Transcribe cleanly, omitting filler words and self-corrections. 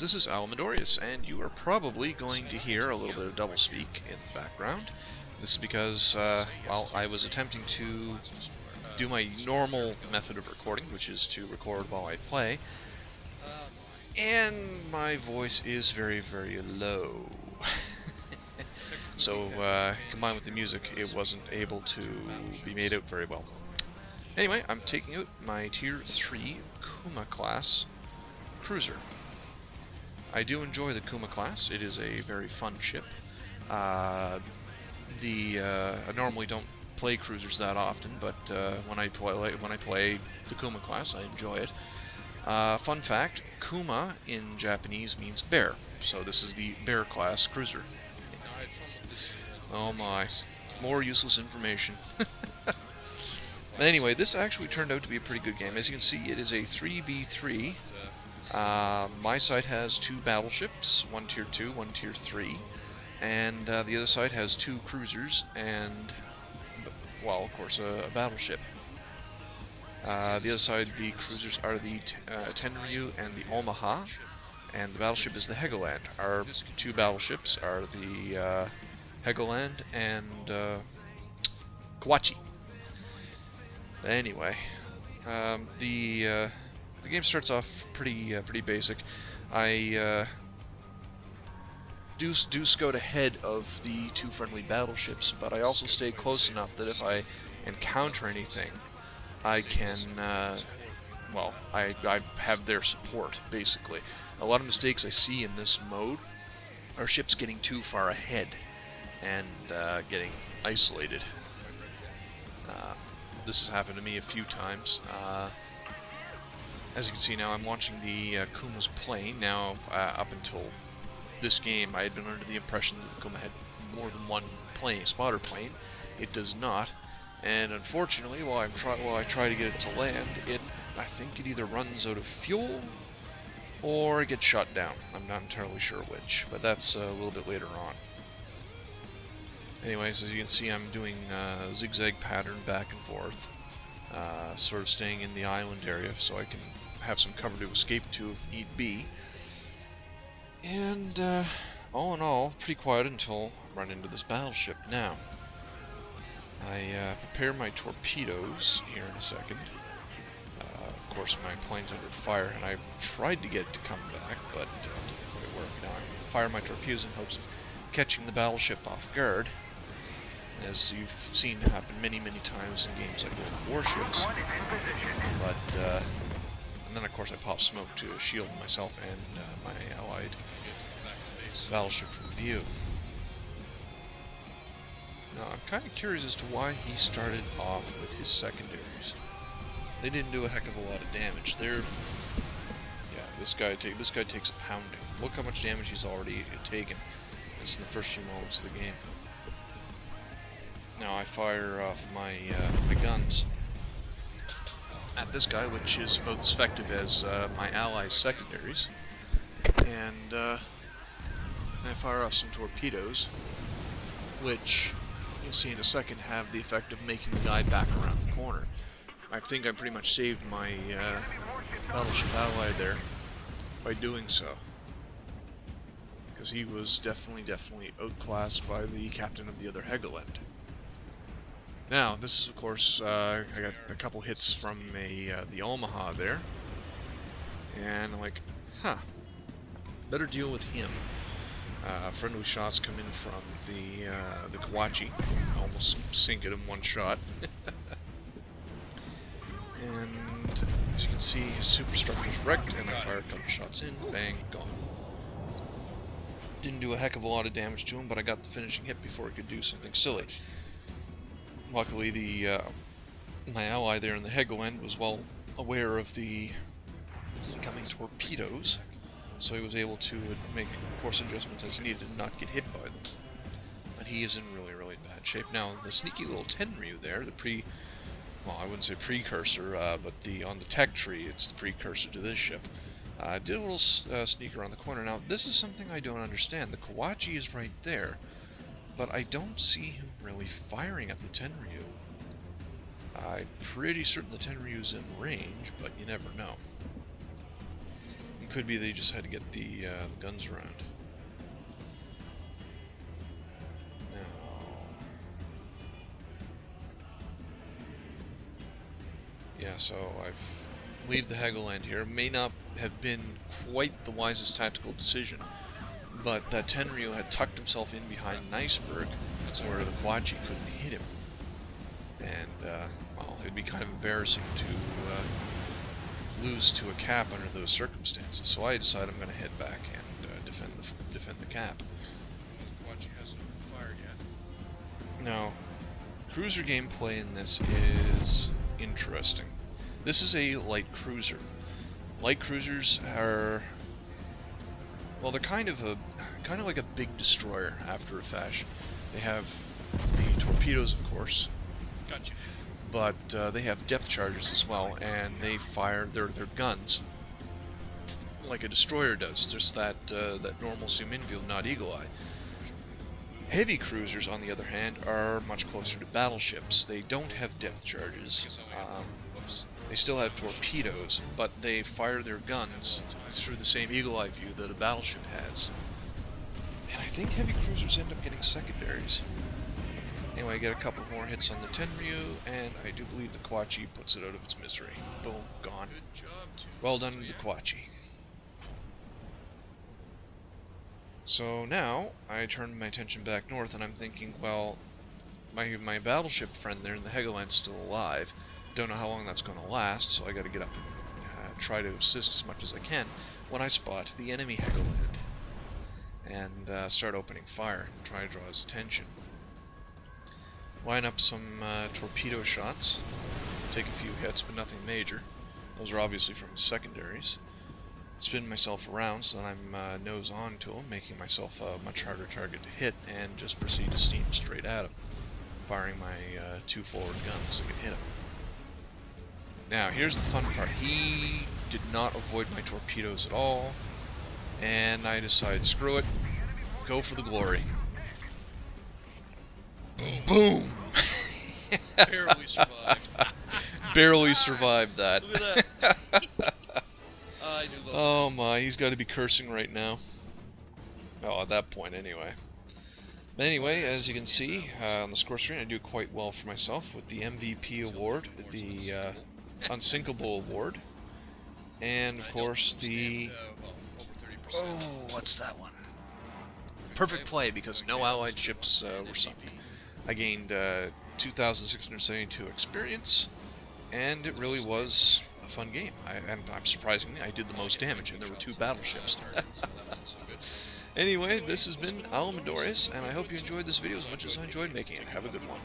this is Alamodorius, and you are probably going to hear a little bit of doublespeak in the background. This is because, well, I was attempting to do my normal method of recording, which is to record while I play, and my voice is very, very low. So, combined with the music, it wasn't able to be made out very well. Anyway, I'm taking out my Tier 3 Kuma-class cruiser. I do enjoy the Kuma-class. It is a very fun ship. I normally don't play cruisers that often, but when I play the Kuma-class, I enjoy it. Fun fact: Kuma in Japanese means bear, so this is the bear-class cruiser. Oh my, more useless information. Anyway, this actually turned out to be a pretty good game. As you can see, it is a 3v3. My side has 2 battleships, one Tier 2, one Tier 3, and the other side has 2 cruisers and, well, of course, a battleship. The other side, the cruisers are the Tenryu and the Omaha, and the battleship is the Helgoland. Our 2 battleships are the Helgoland and Kawachi. Anyway, the game starts off pretty basic. I do scout ahead of the 2 friendly battleships, but I also stay close enough that if I encounter anything, I can, well, I have their support, basically. A lot of mistakes I see in this mode are ships getting too far ahead and getting isolated. This has happened to me a few times. As you can see now, I'm launching the Kuma's plane. Now, up until this game, I had been under the impression that the Kuma had more than one spotter plane. It does not, and unfortunately, while I try to get it to land, I think it either runs out of fuel or it gets shot down. I'm not entirely sure which, but that's a little bit later on. Anyways, as you can see, I'm doing a zigzag pattern back and forth, sort of staying in the island area so I can have some cover to escape to if need be. And all in all, pretty quiet until I run into this battleship. Now, I prepare my torpedoes here in a second. Of course, my plane's under fire, and I tried to get it to come back, but it didn't quite work. Now I fire my torpedoes in hopes of catching the battleship off guard, as you've seen happen many times in games like World Warships. But and then of course I pop smoke to shield myself and my allied battleship from view. Now I'm kind of curious as to why he started off with his secondaries. They didn't do a heck of a lot of damage. Yeah, this guy takes a pounding. Look how much damage he's already taken. It's in the first few moments of the game. Now I fire off my guns at this guy, which is about as effective as my allies' secondaries, and I fire off some torpedoes, which you'll see in a second have the effect of making the guy back around the corner. I think I pretty much saved my battleship ally there by doing so, because he was definitely outclassed by the captain of the other Helgoland. Now, this is, of course, I got a couple hits from the Omaha there, and I'm like, huh, better deal with him. Friendly shots come in from the Kawachi, almost sink it in one shot. And as you can see, his superstructure's wrecked, and I fire a couple shots in, bang, gone. Didn't do a heck of a lot of damage to him, but I got the finishing hit before he could do something silly. Luckily, my ally there in the Helgoland was well aware of the incoming torpedoes, so he was able to make course adjustments as needed and not get hit by them. But he is in really bad shape. Now, the sneaky little Tenryu there, well, I wouldn't say precursor, but on the tech tree, it's the precursor to this ship. Did a little sneak around the corner. Now, this is something I don't understand. The Kawachi is right there, but I don't see him really firing at the Tenryu. I'm pretty certain the Tenryu's in range, but you never know. could be they just had to get the guns around. Yeah, so I've leave the Hegeland here. May not have been quite the wisest tactical decision, but that Tenryu had tucked himself in behind an iceberg where the Kwachi couldn't hit him. And, well, it would be kind of embarrassing to lose to a cap under those circumstances. So I decided I'm going to head back and defend the cap. The Kwachi hasn't fired yet. Now, cruiser gameplay in this is interesting. This is a light cruiser. Light cruisers are, well, they're kind of like a big destroyer after a fashion. They have the torpedoes, of course. Gotcha. But they have depth charges as well, and they fire their guns like a destroyer does. Just that normal zoom-in view, not eagle eye. Heavy cruisers, on the other hand, are much closer to battleships. They don't have depth charges. They still have torpedoes, but they fire their guns through the same eagle eye view that a battleship has. And I think heavy cruisers end up getting secondaries. Anyway, I get a couple more hits on the Tenryu, and I do believe the Kwachi puts it out of its misery. Boom, gone. Good job, Well done, the Kwachi. So now, I turn my attention back north, and I'm thinking, well, my battleship friend there in the Hegeland's still alive. Don't know how long that's going to last, so I got to get up and try to assist as much as I can, when I spot the enemy Hegeland, and start opening fire, and try to draw his attention. Line up some torpedo shots, take a few hits, but nothing major. Those are obviously from his secondaries. Spin myself around so that I'm nose on to him, making myself a much harder target to hit, and just proceed to steam straight at him, firing my two forward guns that can hit him. Now, here's the fun part. He did not avoid my torpedoes at all, and I decided, screw it, go for the glory. Boom! Barely survived. Barely survived that. Look at that. I do love Oh my, he's got to be cursing right now. Well, at that point anyway. But anyway, as you can see on the score screen, I do quite well for myself with the MVP award, the Unsinkable award, and of course the... Oh, what's that one? Perfect play, because no allied ships were sunk. I gained 2,672 experience, and it really was a fun game. And surprisingly, I did the most damage, and there were 2 battleships. Anyway, this has been Alamodorius, and I hope you enjoyed this video as much as I enjoyed making it. Have a good one.